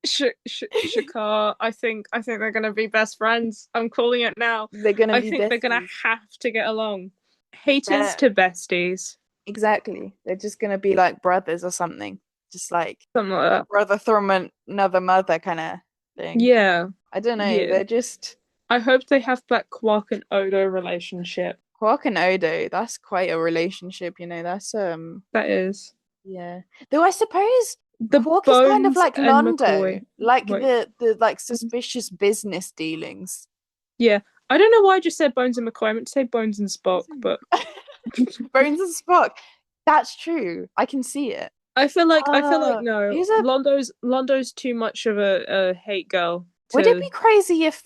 Shakar. I think they're gonna be best friends. I'm calling it now. They're gonna I be think they're gonna besties. have to get along. Haters They're- to besties. Exactly. They're just gonna be like brothers or something. Just like Something like that. brother from another mother kind of thing. Yeah. I don't know. Yeah. They're just I hope they have that Quark and Odo relationship. Quark and Odo. That's quite a relationship, you know. That's That is. yeah. Though I suppose The Quark is kind of Bones like and Londo, McCoy. like Wait. the like suspicious business dealings. Yeah. I don't know why I just said Bones and McCoy. I meant to say Bones and Spock, but Bones and Spock. That's true. I can see it. I feel like no. He's a- Londo's too much of a hate girl. Would it be crazy if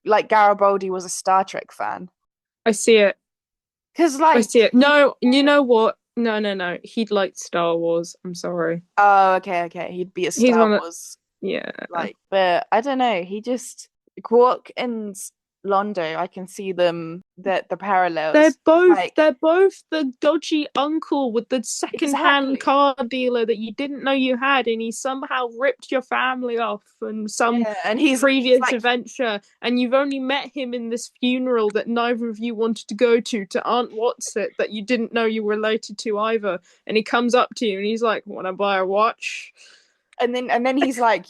like Garibaldi was a Star Trek fan? I see it. Because I like see it. No, you know what? No. He'd like Star Wars. I'm sorry. oh okay. He'd be a He's Star one of- Wars Yeah. like, but I don't know. He just Quark and Londo, I can see them the parallels. They're both Like, the dodgy uncle with the second-hand exactly. car dealer that you didn't know you had, and he somehow ripped your family off in some Yeah, and he's previous like, adventure, and you've only met him in this funeral that neither of you wanted to go to Aunt Whatsit that you didn't know you were related to either. And he comes up to you and he's like, "Want to buy a watch?" and then he's like,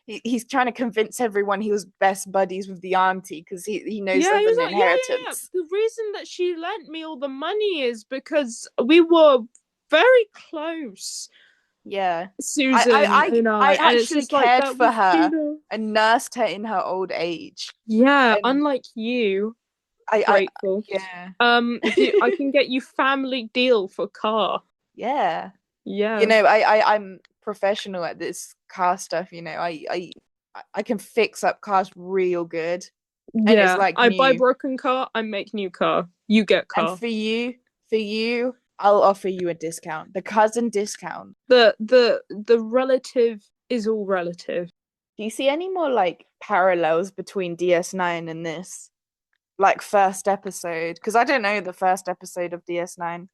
he's trying to convince everyone he was best buddies with the auntie because he knows Yeah, of he was an like, yeah. inheritance. The reason that she lent me all the money is because we were very close, Yeah. Susan and I and it's actually just like cared that for was, her and nursed her in her old age. yeah. And Unlike you, I grateful. yeah. I can get you family deal for car. Yeah. Yeah, I'm professional at this car stuff, I can fix up cars real good. And it's yeah. like I buy new. broken car, I make new car. You get And car. for you, I'll offer you a discount. The cousin discount. The relative is all relative. Do you see any more like parallels between DS9 and this? Like first episode? Because I don't know the first episode of DS9.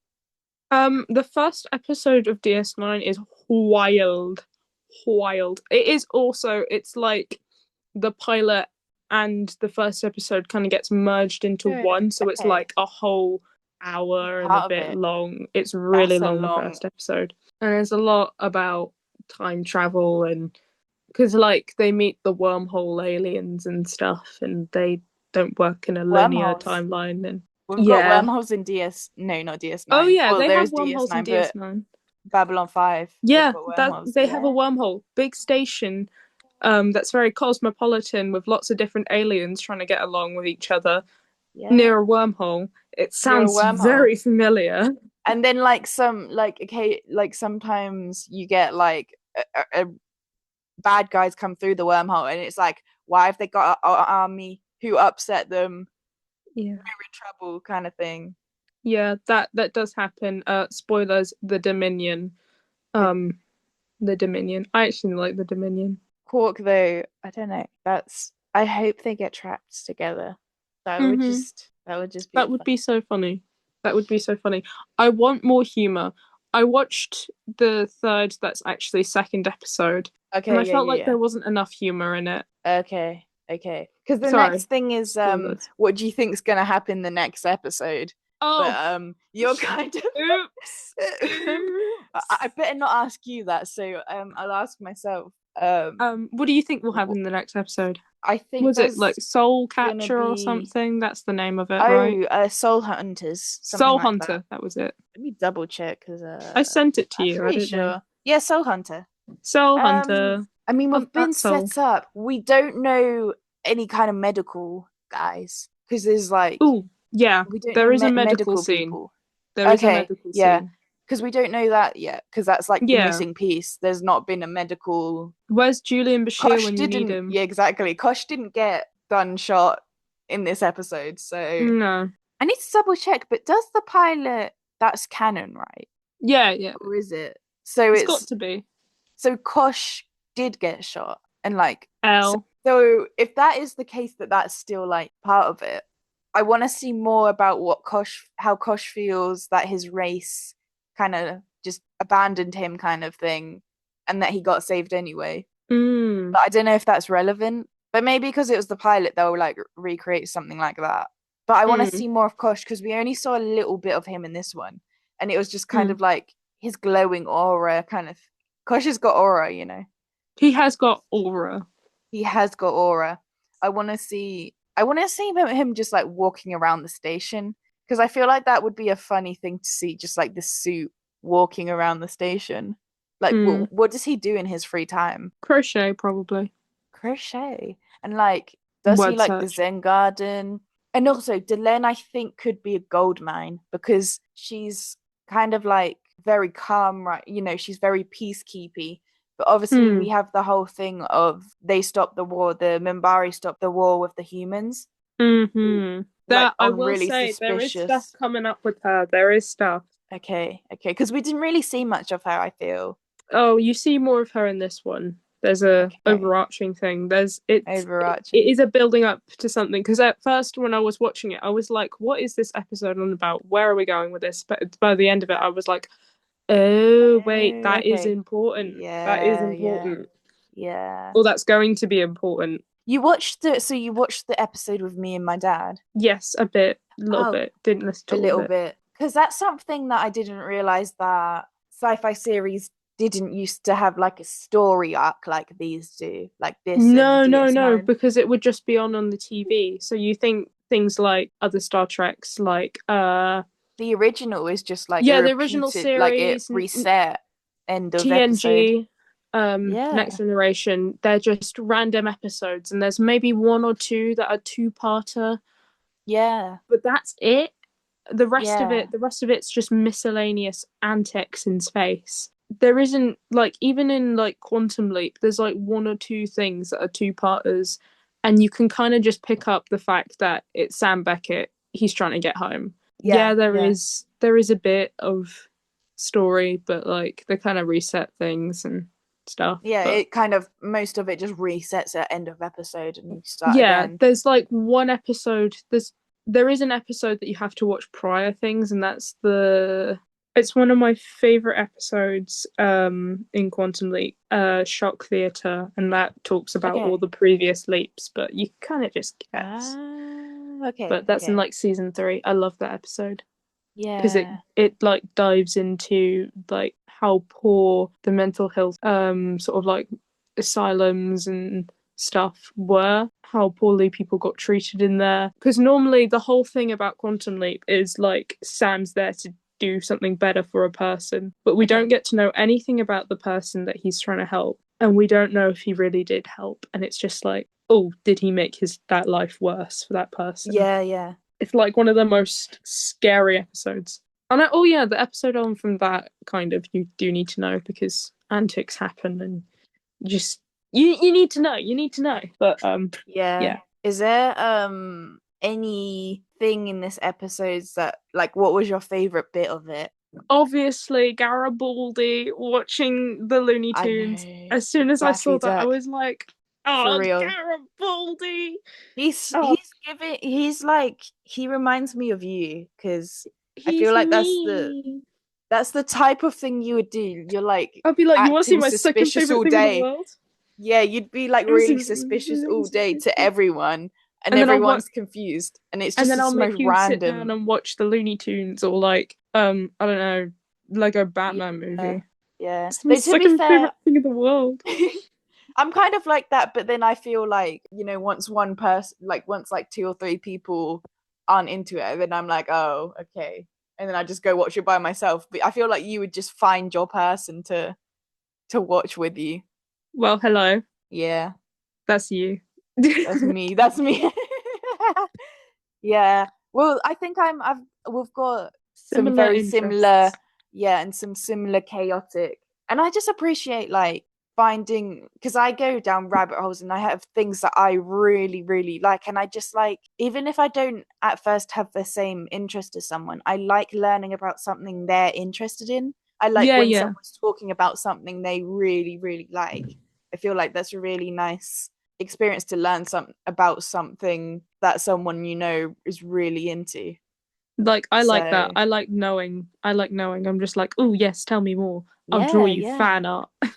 The first episode of DS9 is wild. Wild. It is also, it's like the pilot and the first episode kind of gets merged into one, so it's Okay. like a whole hour and a Part of bit it. long. It's really That's a long, the long. first episode. And there's a lot about time travel, and because like they meet the wormhole aliens and stuff, and they don't work in a linear Wormholes. timeline. And We've got wormholes in no, not DS9. Oh yeah, Well, they there have is wormholes in DS9, but DS9. Babylon 5, they've Yeah, got that wormholes. they have a wormhole, big station, that's very cosmopolitan with lots of different aliens trying to get along with each other near a wormhole. It Near a sounds wormhole. very familiar. And then like sometimes you get like a bad guys come through the wormhole, and it's like, why have they got an army? Who upset them? Yeah, We're in trouble, kind of thing. yeah, that does happen. Spoilers: the Dominion. The Dominion. I actually like the Dominion. Quark, though, I don't know. I hope they get trapped together. That would just be That would be so funny. That would be so funny. I want more humor. I watched the third, that's actually second episode, okay. and I Yeah, felt yeah, like yeah. there wasn't enough humor in it. Okay. Because the Sorry. next thing is Spoilers. what do you think's gonna happen the next episode? Oh, But you're kind of oops. I better not ask you that, so I'll ask myself. What do you think will happen in the next episode? I think Was it there's like Soul gonna Catcher or be something? That's the name of it, right? Soul Hunters, something Soul like Hunter, that. Was it. Let me double check because I sent it to I'm you. I pretty didn't know. sure. Yeah, Soul Hunter. Soul Hunter. I mean, we've Hunt been that soul. set up. We don't know any kind of medical guys because there's like, Oh, yeah, we don't there know is a medical medical scene. people. There is a Okay, medical yeah, scene. because we don't know that yet because that's like the Yeah. missing piece. There's not been a medical. Where's Julian Bashir Kosh when you need didn't. him? Yeah, exactly. Kosh didn't get gunshot in this episode, so No. I need to double check. But does the pilot? That's canon, right? Yeah, yeah. Or is it? So It's got to be. So Kosh did get shot, and like L. So if that is the case, that's still like part of it. I want to see more about how Kosh feels that his race kind of just abandoned him, kind of thing, and that he got saved anyway. But I don't know if that's relevant. But maybe because it was the pilot, they'll like recreate something like that. But I want to see more of Kosh because we only saw a little bit of him in this one, and it was just kind of like his glowing aura, kind of. Kosh has got aura, you know. He has got aura. He has got aura. I want to see him just like walking around the station because I feel like that would be a funny thing to see, just like the suit walking around the station. Like, what does he do in his free time? Crochet, probably. Crochet. And like, does he like the Zen garden? And also, Delenn, I think, could be a gold mine because she's kind of like very calm, right? You know, she's very peacekeepy. But obviously, we have the whole thing of they stopped the war, the Minbari stopped the war with the humans. Mm-hmm. Like, I will really say, suspicious. there is stuff coming up with her. There is stuff. Okay. Because we didn't really see much of her, I feel. Oh, you see more of her in this one. There's a Okay. overarching thing. It Overarching. is a building up to something. Because at first, when I was watching it, I was like, "What is this episode on about? Where are we going with this?" But by the end of it, I was like, "Oh, wait, that is Okay. important. That is Yeah, important. yeah. Or that's going to be important." You watched it, so you watched the episode with me and my dad? Yes, a bit, a little Oh, bit. Didn't listen to a all of little it. bit. Because that's something that I didn't realize that sci-fi series didn't used to have like a story arc like these do, like this and No, DS9. because it would just be on the TV. So you think things like other Star Treks, like The original is just like a yeah, the original repeated, like it series, reset end of episode. TNG, Next Yeah, Generation, they're just random episodes, and there's maybe one or two that are two-parter, yeah, but that's it. yeah, The rest of it's just miscellaneous antics in space. There isn't like even in like Quantum Leap, there's like one or two things that are two-parters, and you can kind of just pick up the fact that it's Sam Beckett. He's trying to get home. yeah, Yeah, yeah. there is a bit of story, but like they kind of reset things and stuff. Yeah, But it kind of most of it just resets at end of episode and you start yeah, again. there's like one episode. There is an episode that you have to watch prior things, and that's the. It's one of my favorite episodes in Quantum Leap, Shock Theater, and that talks about all Okay. the previous leaps, but you kind of just guess. Okay, But that's in okay. like season 3. I love that episode because Yeah. it like dives into like how poor the mental health sort of like asylums and stuff were, how poorly people got treated in there, because normally the whole thing about Quantum Leap is like Sam's there to do something better for a person, but we don't Okay. get to know anything about the person that he's trying to help, and we don't know if he really did help, and it's just like, oh, did he make that life worse for that person? Yeah, yeah. It's like one of the most scary episodes. And oh yeah, the episode on from that kind of you do need to know because antics happen and just you need to know. You need to know. But Yeah. yeah. Is there anything in this episode that like what was your favorite bit of it? Obviously Garibaldi watching the Looney I Tunes. know. As soon as I Daffy saw that, I Duck. was like, For oh, real. Garibaldi. He's Oh, he's giving he's like he reminds me of you because I feel he's like me. that's the type of thing you would do. You're like I'll be like, you want to see acting my second suspicious favorite all thing in the day. world? Yeah, you'd be like It was really suspicious all day to amazing. everyone, and And then I'll watch everyone's confused, and it's and just then I'll the most make you sit down random. and watch the Looney Tunes or like I don't know, Lego Batman Yeah, movie. yeah. It's my Though to be second fair, favorite thing in the world. I'm kind of like that, but then I feel like, once one person, like once like two or three people aren't into it, then I'm like, oh, okay. And then I just go watch it by myself. But I feel like you would just find your person to watch with you. Well, hello, Yeah, that's you. that's me. That's me. Yeah. Well, I think we've got some Similar very similar, interests. yeah, and some similar chaotic. And I just appreciate like finding because I go down rabbit holes and I have things that I really, really like. And I just like, even if I don't at first have the same interest as someone, I like learning about something they're interested in. I like when Yeah. someone's talking about something they really, really like. I feel like that's a really nice experience to learn about something that someone is really into. Like I like that. So I like knowing. I'm just like, oh yes, tell me more. I'll draw yeah, you yeah, fan art. That's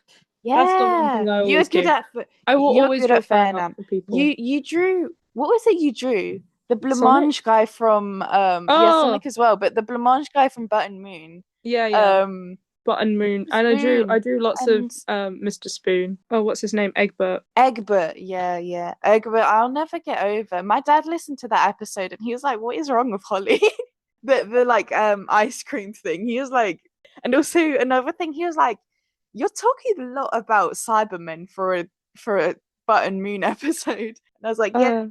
the one yeah. thing I always do. I will You're always good draw at fan fan art art. for people. You drew, what was it you drew? The Sonic? blancmange guy from yeah, Oh, Sonic as well, but the blancmange guy from Button Moon. yeah. Um Button Moon. And I Spoon drew lots of and Mr. Spoon. Oh, what's his name? Egbert. Egbert, yeah, yeah. Egbert, I'll never get over. My dad listened to that episode and he was like, "What is wrong with Holly?" The like ice cream thing. He was like, and also another thing, he was like, "You're talking a lot about Cybermen for a Button Moon episode." And I was like, "Yeah,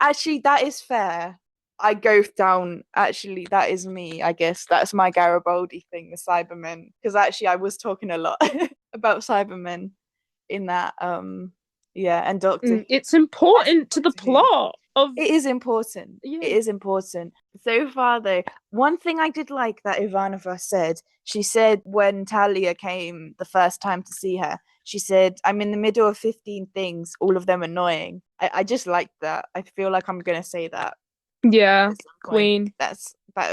actually that is fair. I go down, actually that is me, I guess. That's my Garibaldi thing, the Cybermen. Because actually I was talking a lot about Cybermen in that Yeah, and Doctor. It's important to the Doctor Who. plot of. It is important. Yeah. It is important. So far, though, one thing I did like that Ivanova said, she said when Talia came the first time to see her, she said, I'm in the middle of 15 things, all of them annoying. I just liked that. I feel like I'm going to say that. Yeah, at some point. Queen. That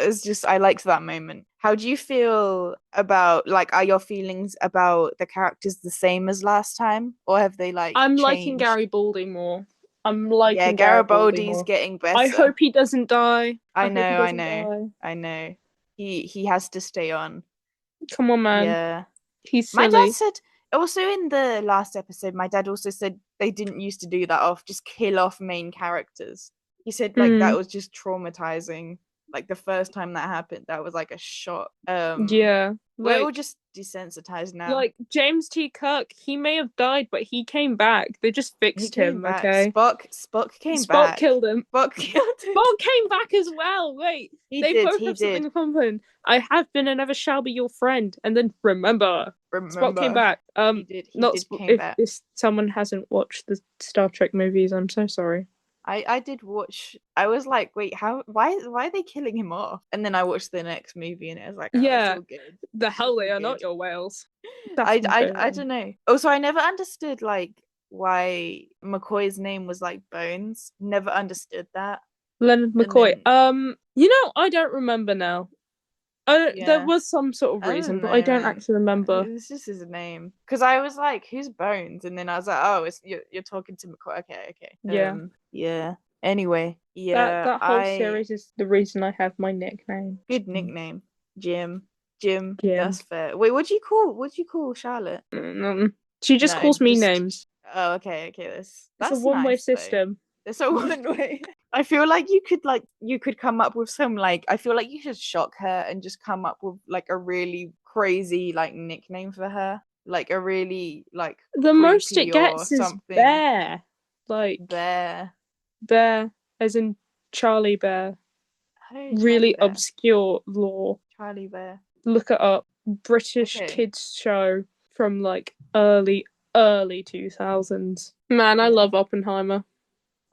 was just, I liked that moment. How do you feel about, like, are your feelings about the characters the same as last time? Or have they, like, I'm changed? liking Garibaldi more. I'm Yeah, liking Garibaldi's more. getting better. I hope he doesn't die. I hope he know. doesn't die. I know. He has to stay on. Come on, man. Yeah. He's My silly. dad said also in the last episode, my dad also said they didn't used to do that off, just kill off main characters. He said like that was just traumatizing. Like the first time that happened, that was like a shock. Yeah. We're all Like, just desensitized now. like James T. Kirk, he may have died, but he came back. They just he fixed came him, back. okay? Spock came Spock back. killed him. Spock killed him. Spock came back as well. Wait, they both have something in common. I have been and never shall be your friend. And then remember. Spock came back. He did came back. If someone hasn't watched the Star Trek movies, I'm so sorry. I did watch. I was like, wait, why are they killing him off? And then I watched the next movie, and it was like, oh, yeah, it's all good. The hell they are not your whales. I don't know. Also, I never understood like why McCoy's name was like Bones. Never understood that. Leonard McCoy. You know, I don't remember now. There was some sort of reason, but I don't actually remember. It's just his name. Because I was like, who's Bones? And then I was like, oh, you're talking to McCoy. Okay. Yeah. Yeah. Anyway, yeah. That whole series is the reason I have my nickname. Good nickname, Jim. That's fair. Wait, what do you call Charlotte? She just calls me names. Oh, okay. That's a one-way nice, system. It's a one-way. I feel like you could come up with some I feel like you should shock her and just come up with like a really crazy like nickname for her, like a really like the most it gets is Bear, like Bear, as in Charlie Bear. Really Bear. Obscure lore. Charlie Bear. Look it up. British kids show from like early 2000s. Man, I love Oppenheimer.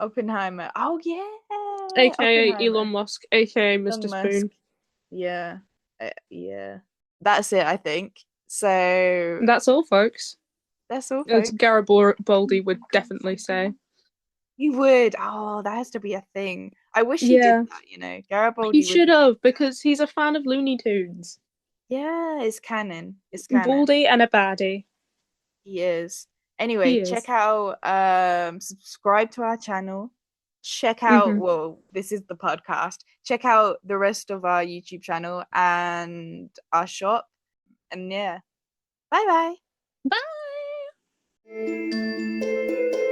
Oh yeah. AKA Elon Musk, AKA Mr. Spoon. Yeah. Yeah. That's it, I think. So that's all, folks. That's all, folks. As Garibaldi would definitely say. You would. Oh, that has to be a thing. I wish he did that, you know. Garibaldi. He should have, because he's a fan of Looney Tunes. Yeah, it's canon. Baldy and a baddie. He is. Anyway, check out subscribe to our channel. Check out well, this is the podcast. Check out the rest of our YouTube channel and our shop. And yeah. Bye-bye. Bye.